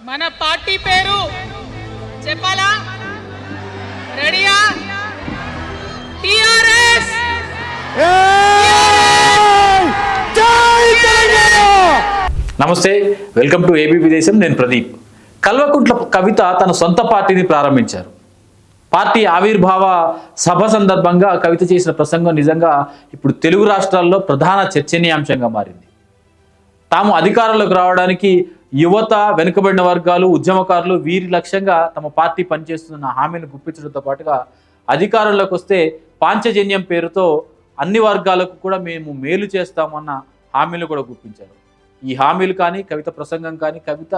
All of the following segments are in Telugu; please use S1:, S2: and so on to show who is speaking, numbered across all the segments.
S1: మన పార్టీ పేరు చెప్పాలా? రెడీయా? టిఆర్ఎస్.
S2: నమస్తే, వెల్కమ్ టు ఏబీపీ దేశం. నేను ప్రదీప్. కల్వకుంట్ల కవిత తన సొంత పార్టీని ప్రారంభించారు. పార్టీ ఆవిర్భావ సభ సందర్భంగా కవిత చేసిన ప్రసంగం నిజంగా ఇప్పుడు తెలుగు రాష్ట్రాల్లో ప్రధాన చర్చనీయాంశంగా మారింది. తాము అధికారంలోకి రావడానికి యువత, వెనుకబడిన వర్గాలు, ఉద్యమకారులు వీరి లక్ష్యంగా తమ పార్టీ పనిచేస్తున్న హామీని గుప్పించడంతో పాటుగా అధికారంలోకి వస్తే పాంచజన్యం పేరుతో అన్ని వర్గాలకు కూడా మేము మేలు చేస్తామన్న హామీలు కూడా గుప్పించారు. ఈ హామీలు కానీ, కవిత ప్రసంగం కానీ, కవిత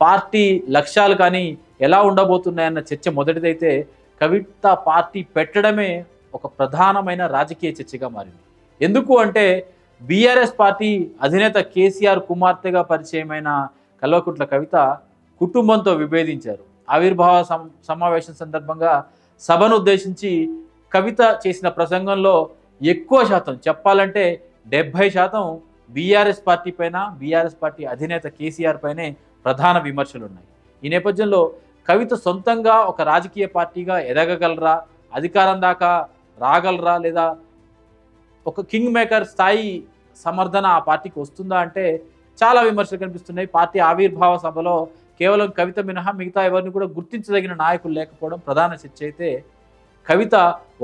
S2: పార్టీ లక్ష్యాలు కానీ ఎలా ఉండబోతున్నాయన్న చర్చ మొదటిదైతే కవిత పార్టీ పెట్టడమే ఒక ప్రధానమైన రాజకీయ చర్చగా మారింది. ఎందుకు అంటే బీఆర్ఎస్ పార్టీ అధినేత కేసీఆర్ కుమార్తెగా పరిచయమైన కల్వకుంట్ల కవిత కుటుంబంతో విభేదించారు. ఆవిర్భావ సమావేశం సందర్భంగా సభను ఉద్దేశించి కవిత చేసిన ప్రసంగంలో ఎక్కువ శాతం చెప్పాలంటే 70% బీఆర్ఎస్ పార్టీ పైన, బీఆర్ఎస్ పార్టీ అధినేత కేసీఆర్ పైనే ప్రధాన విమర్శలు ఉన్నాయి. ఈ నేపథ్యంలో కవిత సొంతంగా ఒక రాజకీయ పార్టీగా ఎదగగలరా, అధికారం దాకా రాగలరా, లేదా ఒక కింగ్ మేకర్ స్థాయి సమర్థన ఆ పార్టీకి వస్తుందా అంటే చాలా విమర్శలు కనిపిస్తున్నాయి. పార్టీ ఆవిర్భావ సభలో కేవలం కవిత మినహా మిగతా ఎవరిని కూడా గుర్తించదగిన నాయకులు లేకపోవడం ప్రధాన చర్చ అయితే, కవిత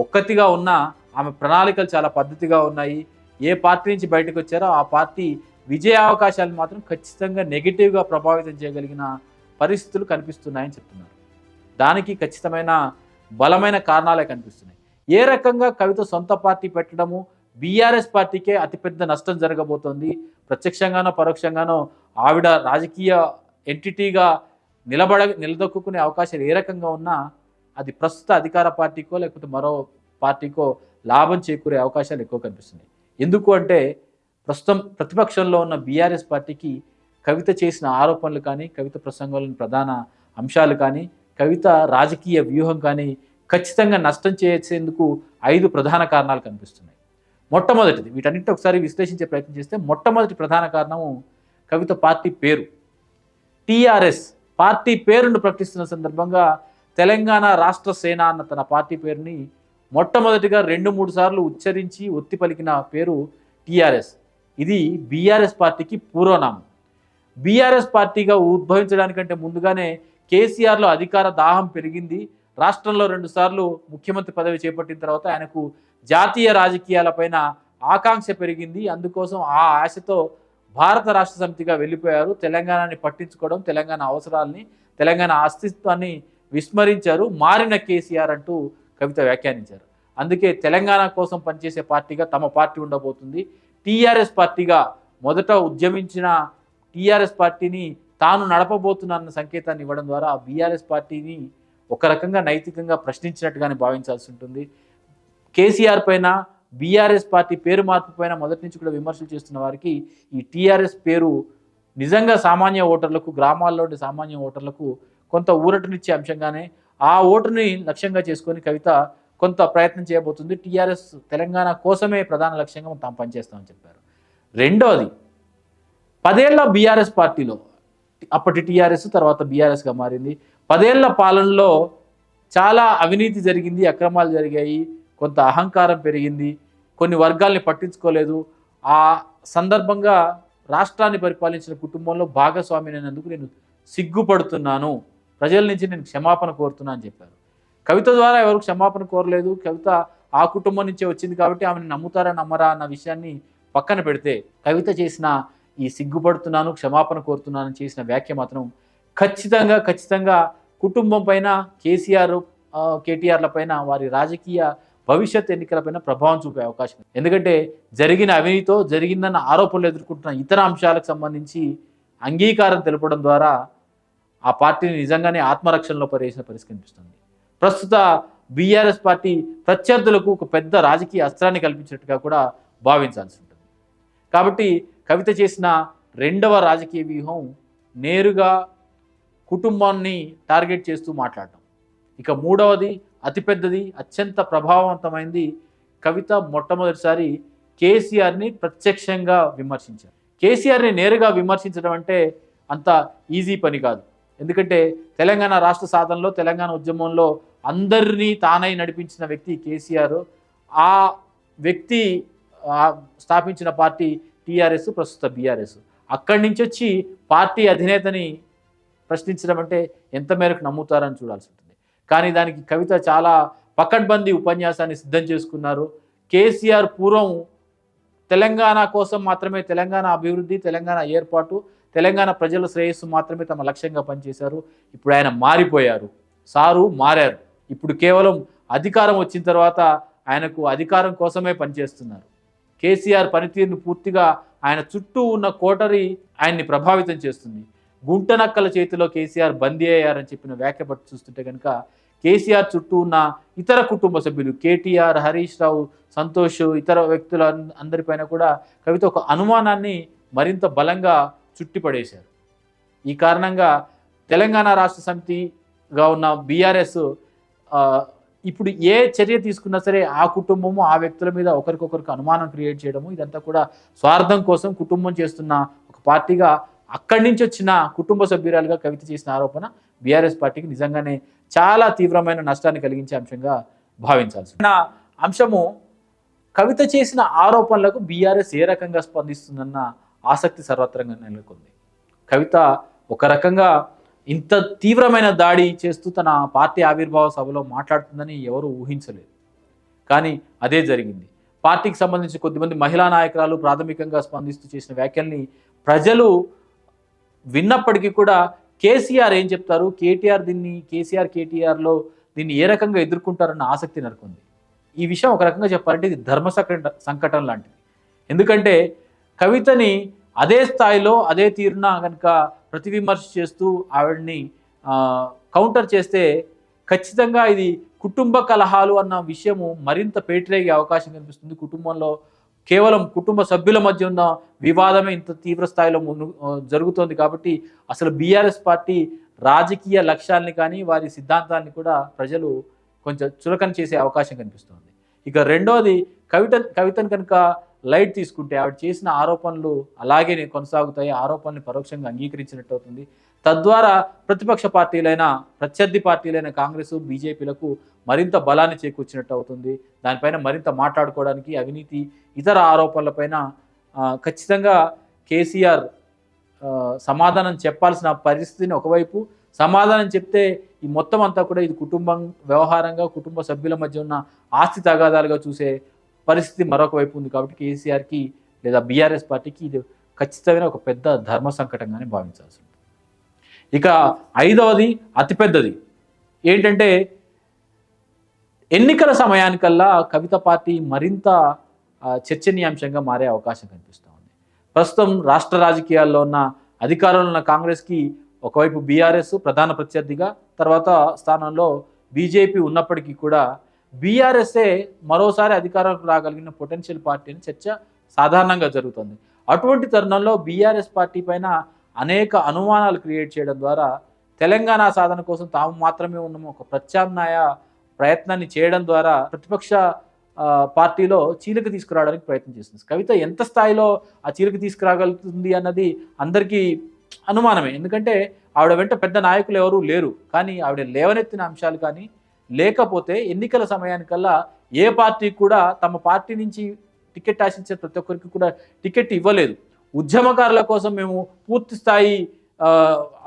S2: ఒక్కతిగా ఉన్నా ఆమె ప్రణాళికలు చాలా పద్ధతిగా ఉన్నాయి. ఏ పార్టీ నుంచి బయటకు వచ్చారో ఆ పార్టీ విజయ అవకాశాలు మాత్రం ఖచ్చితంగా నెగిటివ్గా ప్రభావితం చేయగలిగిన పరిస్థితులు కనిపిస్తున్నాయని చెప్తున్నారు. దానికి ఖచ్చితమైన బలమైన కారణాలే కనిపిస్తున్నాయి. ఏ రకంగా కవిత సొంత పార్టీ పెట్టడము బీఆర్ఎస్ పార్టీకే అతిపెద్ద నష్టం జరగబోతోంది. ప్రత్యక్షంగానో పరోక్షంగానో ఆవిడ రాజకీయ ఎంటిటీగా నిలదొక్కునే అవకాశాలు ఏ రకంగా ఉన్నా అది ప్రస్తుత అధికార పార్టీకో లేకపోతే మరో పార్టీకో లాభం చేకూరే అవకాశాలు ఎక్కువ కనిపిస్తున్నాయి. ఎందుకు అంటే ప్రస్తుతం ప్రతిపక్షంలో ఉన్న బీఆర్ఎస్ పార్టీకి కవిత చేసిన ఆరోపణలు కానీ, కవిత ప్రసంగంలోని ప్రధాన అంశాలు కానీ, కవిత రాజకీయ వ్యూహం కానీ ఖచ్చితంగా నష్టం చేసేందుకు 5 ప్రధాన కారణాలు కనిపిస్తున్నాయి. మొట్టమొదటిది, వీటన్నిటిని ఒకసారి విశ్లేషించే ప్రయత్నం చేస్తే మొట్టమొదటి ప్రధాన కారణము కవిత పార్టీ పేరు. టీఆర్ఎస్ పార్టీ పేరును ప్రకటిస్తున్న సందర్భంగా తెలంగాణ రాష్ట్ర సేన అన్న తన పార్టీ పేరుని మొట్టమొదటిగా 2-3 సార్లు ఉచ్చరించి ఒత్తి పలికిన పేరు టీఆర్ఎస్. ఇది బీఆర్ఎస్ పార్టీకి పూర్వనామం. బీఆర్ఎస్ పార్టీగా ఉద్భవించడానికంటే ముందుగానే కేసీఆర్లో అధికార దాహం పెరిగింది. రాష్ట్రంలో 2 సార్లు ముఖ్యమంత్రి పదవి చేపట్టిన తర్వాత ఆయనకు జాతీయ రాజకీయాలపైన ఆకాంక్ష పెరిగింది. అందుకోసం ఆ ఆశతో భారత రాష్ట్ర సమితిగా వెళ్ళిపోయారు. తెలంగాణని పట్టించుకోవడం, తెలంగాణ అవసరాలని, తెలంగాణ అస్తిత్వాన్ని విస్మరించారు. మారిన కేసీఆర్ అంటూ కవిత వ్యాఖ్యానించారు. అందుకే తెలంగాణ కోసం పనిచేసే పార్టీగా తమ పార్టీ ఉండబోతుంది. టీఆర్ఎస్ పార్టీగా మొదట ఉద్యమించిన టీఆర్ఎస్ పార్టీని తాను నడపబోతున్న సంకేతాన్ని ఇవ్వడం ద్వారా బీఆర్ఎస్ పార్టీని ఒక రకంగా నైతికంగా ప్రశ్నించినట్టుగానే భావించాల్సి ఉంటుంది. కేసీఆర్ పైన, బీఆర్ఎస్ పార్టీ పేరు మార్పు పైన మొదటి నుంచి కూడా విమర్శలు చేస్తున్న వారికి ఈ టీఆర్ఎస్ పేరు నిజంగా సామాన్య ఓటర్లకు, గ్రామాల్లోని సామాన్య ఓటర్లకు కొంత ఊరటనిచ్చే అంశంగానే ఆ ఓటుని లక్ష్యంగా చేసుకొని కవిత కొంత ప్రయత్నం చేయబోతుంది. టీఆర్ఎస్ తెలంగాణ కోసమే ప్రధాన లక్ష్యంగా తాము పనిచేస్తామని చెప్పారు. రెండవది, 10 ఏళ్ల బీఆర్ఎస్ పార్టీలో, అప్పటి టీఆర్ఎస్ తర్వాత బీఆర్ఎస్గా మారింది, 10 ఏళ్ల పాలనలో చాలా అవినీతి జరిగింది, అక్రమాలు జరిగాయి, కొంత అహంకారం పెరిగింది, కొన్ని వర్గాల్ని పట్టించుకోలేదు. ఆ సందర్భంగా రాష్ట్రాన్ని పరిపాలించిన కుటుంబంలో భాగస్వామినైనందుకు నేను సిగ్గుపడుతున్నాను, ప్రజల నుంచి నేను క్షమాపణ కోరుతున్నాను అని చెప్పారు. కవిత ద్వారా ఎవరు క్షమాపణ కోరలేదు. కవిత ఆ కుటుంబం నుంచే వచ్చింది కాబట్టి ఆమెను నమ్ముతారా నమ్మరా అన్న విషయాన్ని పక్కన పెడితే, కవిత చేసిన ఈ సిగ్గుపడుతున్నాను, క్షమాపణ కోరుతున్నాను చేసిన వ్యాఖ్య మాత్రం ఖచ్చితంగా కుటుంబం పైన, కేసీఆర్ కేటీఆర్ల పైన, వారి రాజకీయ భవిష్యత్ ఎన్నికలపైన ప్రభావం చూపే అవకాశం. ఎందుకంటే జరిగిన అవినీతితో, జరిగిందన్న ఆరోపణలు ఎదుర్కొంటున్న ఇతర అంశాలకు సంబంధించి అంగీకారం తెలపడం ద్వారా ఆ పార్టీని నిజంగానే ఆత్మరక్షణలో పరేసిన పరిస్థితి కనిపిస్తుంది. ప్రస్తుత బీఆర్ఎస్ పార్టీ ప్రత్యర్థులకు ఒక పెద్ద రాజకీయ అస్త్రాన్ని కల్పించినట్టుగా కూడా భావించాల్సి ఉంటుంది. కాబట్టి కవిత చేసిన రెండవ రాజకీయ వ్యూహం నేరుగా కుటుంబాన్ని టార్గెట్ చేస్తూ మాట్లాడటం. ఇక మూడవది, అతిపెద్దది, అత్యంత ప్రభావవంతమైంది, కవిత మొట్టమొదటిసారి కేసీఆర్ని ప్రత్యక్షంగా విమర్శించారు. కేసీఆర్ని నేరుగా విమర్శించడం అంటే అంత ఈజీ పని కాదు. ఎందుకంటే తెలంగాణ రాష్ట్ర సాధనలో తెలంగాణ ఉద్యమంలో అందరినీ తానై నడిపించిన వ్యక్తి కేసీఆర్. ఆ వ్యక్తి స్థాపించిన పార్టీ టీఆర్ఎస్, ప్రస్తుత బీఆర్ఎస్. అక్కడి నుంచి వచ్చి పార్టీ అధినేతని ప్రశ్నించడం అంటే ఎంత మేరకు నమ్ముతారని చూడాల్సి ఉంటుంది. కానీ దానికి కవిత చాలా పకడ్బందీ ఉపన్యాసాన్ని సిద్ధం చేసుకున్నారు. కేసీఆర్ పూర్వం తెలంగాణ కోసం మాత్రమే, తెలంగాణ అభివృద్ధి, తెలంగాణ ఏర్పాటు, తెలంగాణ ప్రజల శ్రేయస్సు మాత్రమే తమ లక్ష్యంగా పనిచేశారు. ఇప్పుడు ఆయన మారిపోయారు, సారు మారారు. ఇప్పుడు కేవలం అధికారం వచ్చిన తర్వాత ఆయనకు అధికారం కోసమే పనిచేస్తున్నారు. కేసీఆర్ పనితీరును పూర్తిగా ఆయన చుట్టూ ఉన్న కోటరీ ఆయన్ని ప్రభావితం చేస్తుంది. గుంటనక్కల చేతిలో కేసీఆర్ బందీ అయ్యారని చెప్పిన వ్యాఖ్య పట్టు చూస్తుంటే కనుక కేసీఆర్ చుట్టూ ఉన్న ఇతర కుటుంబ సభ్యులు కేటీఆర్, హరీష్ రావు, సంతోష్, ఇతర వ్యక్తుల అందరిపైన కూడా కవిత ఒక అనుమానాన్ని మరింత బలంగా చుట్టిపడేశారు. ఈ కారణంగా తెలంగాణ రాష్ట్ర సమితిగా ఉన్న బీఆర్ఎస్ ఇప్పుడు ఏ చర్య తీసుకున్నా సరే ఆ కుటుంబము, ఆ వ్యక్తుల మీద ఒకరికొకరికి అనుమానం క్రియేట్ చేయడము, ఇదంతా కూడా స్వార్థం కోసం కుటుంబం చేస్తున్న ఒక పార్టీగా అక్కడి నుంచి వచ్చిన కుటుంబ సభ్యురాలుగా కవిత చేసిన ఆరోపణ బీఆర్ఎస్ పార్టీకి నిజంగానే చాలా తీవ్రమైన నష్టాన్ని కలిగించే అంశంగా భావించాల్సిన అంశము. కవిత చేసిన ఆరోపణలకు బీఆర్ఎస్ ఏ రకంగా స్పందిస్తుందన్న ఆసక్తి సర్వత్రంగా నెలకొంది. కవిత ఒక రకంగా ఇంత తీవ్రమైన దాడి చేస్తూ తన పార్టీ ఆవిర్భావ సభలో మాట్లాడుతుందని ఎవరు ఊహించలేదు. కానీ అదే జరిగింది. పార్టీకి సంబంధించి కొద్దిమంది మహిళా నాయకురాలు ప్రాథమికంగా స్పందిస్తూ చేసిన వ్యాఖ్యల్ని ప్రజలు విన్నప్పటికీ కూడా కేసీఆర్ ఏం చెప్తారు, కేసీఆర్ కేటీఆర్లో దీన్ని ఏ రకంగా ఎదుర్కొంటారన్న ఆసక్తి నెలకొంది. ఈ విషయం ఒక రకంగా చెప్పాలంటే ఇది ధర్మ సంకటం లాంటిది. ఎందుకంటే కవితని అదే స్థాయిలో అదే తీరున కనుక ప్రతివిమర్శ చేస్తూ ఆవిడ్ని కౌంటర్ చేస్తే ఖచ్చితంగా ఇది కుటుంబ కలహాలు అన్న విషయము మరింత పేటరేగే అవకాశం కనిపిస్తుంది. కుటుంబంలో కేవలం కుటుంబ సభ్యుల మధ్య ఉన్న వివాదమే ఇంత తీవ్ర స్థాయిలో జరుగుతోంది. కాబట్టి అసలు బీఆర్ఎస్ పార్టీ రాజకీయ లక్ష్యాల్ని కానీ వారి సిద్ధాంతాన్ని కూడా ప్రజలు కొంచెం చులకన చేసే అవకాశం కనిపిస్తుంది. ఇక రెండోది కవితను కనుక లైట్ తీసుకుంటే ఆవిడ చేసిన ఆరోపణలు అలాగే కొనసాగుతాయి. ఆరోపణల్ని పరోక్షంగా అంగీకరించినట్టు అవుతుంది. తద్వారా ప్రతిపక్ష పార్టీలైన ప్రత్యర్థి పార్టీలైన కాంగ్రెస్, బీజేపీలకు మరింత బలాన్ని చేకూర్చినట్టు అవుతుంది. దానిపైన మరింత మాట్లాడుకోవడానికి, అవినీతి ఇతర ఆరోపణలపైన ఖచ్చితంగా కేసీఆర్ సమాధానం చెప్పాల్సిన పరిస్థితిని ఒకవైపు, సమాధానం చెప్తే ఈ మొత్తం అంతా కూడా ఇది కుటుంబం వ్యవహారంగా, కుటుంబ సభ్యుల మధ్య ఉన్న ఆస్తి తగాదాలుగా చూసే పరిస్థితి మరొక వైపు ఉంది. కాబట్టి కేసీఆర్కి లేదా బీఆర్ఎస్ పార్టీకి ఇది ఖచ్చితమైన ఒక పెద్ద ధర్మ సంకటంగానే భావించాల్సి ఉంటుంది. ఇక ఐదవది అతిపెద్దది ఏంటంటే ఎన్నికల సమయానికల్లా కవిత పార్టీ మరింత చర్చనీయాంశంగా మారే అవకాశం కనిపిస్తూ ఉంది. ప్రస్తుతం రాష్ట్ర రాజకీయాల్లో ఉన్న అధికారంలో ఉన్న కాంగ్రెస్కి ఒకవైపు బీఆర్ఎస్ ప్రధాన ప్రత్యర్థిగా, తర్వాత స్థానంలో బీజేపీ ఉన్నప్పటికీ కూడా బీఆర్ఎస్ఏ మరోసారి అధికారంలోకి రాగలిగిన పొటెన్షియల్ పార్టీ అని చర్చ సాధారణంగా జరుగుతుంది. అటువంటి తరుణంలో బీఆర్ఎస్ పార్టీ పైన అనేక అనుమానాలు క్రియేట్ చేయడం ద్వారా తెలంగాణ సాధన కోసం తాము మాత్రమే ఉన్న ఒక ప్రత్యామ్నాయ ప్రయత్నాన్ని చేయడం ద్వారా ప్రతిపక్ష పార్టీలో చీలిక తీసుకురావడానికి ప్రయత్నం చేస్తుంది. కవిత ఎంత స్థాయిలో ఆ చీలిక తీసుకురాగలుగుతుంది అన్నది అందరికీ అనుమానమే. ఎందుకంటే ఆవిడ వెంట పెద్ద నాయకులు ఎవరూ లేరు. కానీ ఆవిడ లేవనెత్తిన అంశాలు కానీ, లేకపోతే ఎన్నికల సమయానికల్లా ఏ పార్టీ కూడా తమ పార్టీ నుంచి టికెట్ ఆశించే ప్రతి ఒక్కరికి కూడా టికెట్ ఇవ్వలేదు. ఉద్యమకారుల కోసం మేము పూర్తి స్థాయి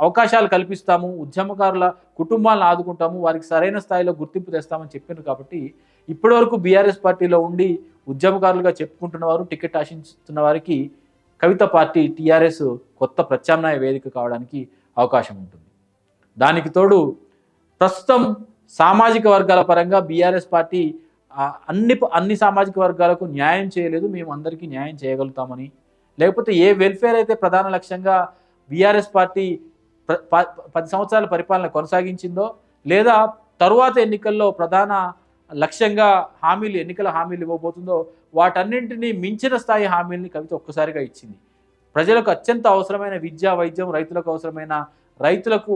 S2: అవకాశాలు కల్పిస్తాము, ఉద్యమకారుల కుటుంబాలను ఆదుకుంటాము, వారికి సరైన స్థాయిలో గుర్తింపు తెస్తామని చెప్పారు. కాబట్టి ఇప్పటివరకు బీఆర్ఎస్ పార్టీలో ఉండి ఉద్యమకారులుగా చెప్పుకుంటున్న వారు, టికెట్ ఆశిస్తున్న వారికి కవిత పార్టీ టీఆర్ఎస్ కొత్త ప్రత్యామ్నాయ వేదిక కావడానికి అవకాశం ఉంటుంది. దానికి తోడు ప్రస్తుతం సామాజిక వర్గాల పరంగా బీఆర్ఎస్ పార్టీ అన్ని సామాజిక వర్గాలకు న్యాయం చేయలేదు, మేము అందరికీ న్యాయం చేయగలుగుతామని, లేకపోతే ఏ వెల్ఫేర్ అయితే ప్రధాన లక్ష్యంగా బీఆర్ఎస్ పార్టీ 10 సంవత్సరాల పరిపాలన కొనసాగించిందో, లేదా తరువాత ఎన్నికల్లో ప్రధాన లక్ష్యంగా ఎన్నికల హామీలు ఇవ్వబోతుందో వాటన్నింటినీ మించిన స్థాయి హామీల్ని కవిత ఒక్కసారిగా ఇచ్చింది. ప్రజలకు అత్యంత అవసరమైన విద్య, వైద్యం, రైతులకు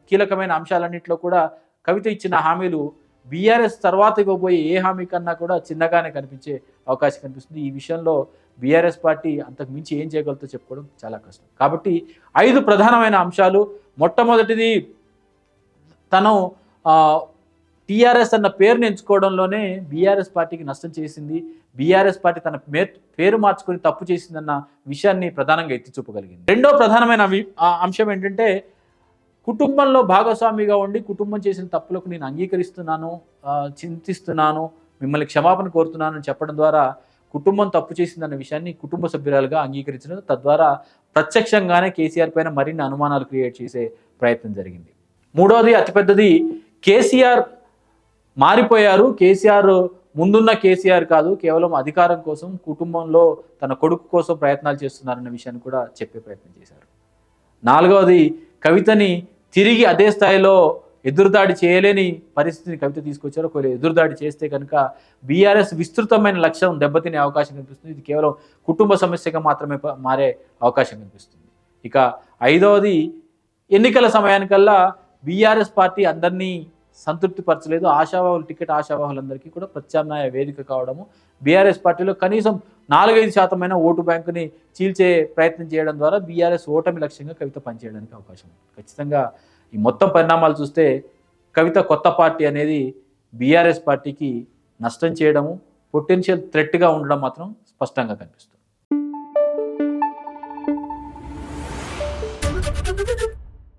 S2: కీలకమైన అంశాలన్నింటిలో కూడా కవిత ఇచ్చిన హామీలు బీఆర్ఎస్ తర్వాత ఇవ్వబోయే ఏ హామీ కన్నా కూడా చిన్నగానే కనిపించే అవకాశం కనిపిస్తుంది. ఈ విషయంలో బీఆర్ఎస్ పార్టీ అంతకు మించి ఏం చేయగలుగుతో చెప్పుకోవడం చాలా కష్టం. కాబట్టి 5 ప్రధానమైన అంశాలు మొట్టమొదటిది తను టీఆర్ఎస్ అన్న పేరుని ఎంచుకోవడంలోనే బీఆర్ఎస్ పార్టీకి నష్టం చేసింది, బీఆర్ఎస్ పార్టీ తన పేరు మార్చుకొని తప్పు చేసిందన్న విషయాన్ని ప్రధానంగా ఎత్తి చూపగలిగింది. రెండో ప్రధానమైన అంశం ఏంటంటే కుటుంబంలో భాగస్వామిగా ఉండి కుటుంబం చేసిన తప్పులకు నేను అంగీకరిస్తున్నాను, చింతిస్తున్నాను, మిమ్మల్ని క్షమాపణ కోరుతున్నాను అని చెప్పడం ద్వారా కుటుంబం తప్పు చేసిందన్న విషయాన్ని కుటుంబ సభ్యురాలుగా అంగీకరించడం, తద్వారా ప్రత్యక్షంగానే కేసీఆర్ పైన మరిన్ని అనుమానాలు క్రియేట్ చేసే ప్రయత్నం జరిగింది. మూడవది అతిపెద్దది, కేసీఆర్ మారిపోయారు, కేసీఆర్ ముందున్న కేసీఆర్ కాదు, కేవలం అధికారం కోసం కుటుంబంలో తన కొడుకు కోసం ప్రయత్నాలు చేస్తున్నారన్న విషయాన్ని కూడా చెప్పే ప్రయత్నం చేశారు. నాలుగవది, కవితని తిరిగి అదే స్థాయిలో ఎదురుదాడి చేయలేని పరిస్థితిని కవిత తీసుకొచ్చారు. ఒకవేళ ఎదురుదాడి చేస్తే కనుక బీఆర్ఎస్ విస్తృతమైన లక్ష్యం దెబ్బతినే అవకాశం కనిపిస్తుంది. ఇది కేవలం కుటుంబ సమస్యగా మాత్రమే మారే అవకాశం కనిపిస్తుంది. ఇక ఐదవది, ఎన్నికల సమయానికల్లా బీఆర్ఎస్ పార్టీ అందరినీ సంతృప్తిపరచలేదు. టికెట్ ఆశావాహులందరికీ కూడా ప్రత్యామ్నాయ వేదిక కావడము, బీఆర్ఎస్ పార్టీలో కనీసం 4-5% ఓటు బ్యాంకుని చీల్చే ప్రయత్నం చేయడం ద్వారా బీఆర్ఎస్ ఓటమి లక్ష్యంగా కవిత పనిచేయడానికి అవకాశం ఉంది. ఖచ్చితంగా ఈ మొత్తం పరిణామాలు చూస్తే కవిత కొత్త పార్టీ అనేది బీఆర్ఎస్ పార్టీకి నష్టం చేయడము, పొటెన్షియల్ థ్రెట్గా ఉండడం మాత్రం స్పష్టంగా కనిపిస్తుంది.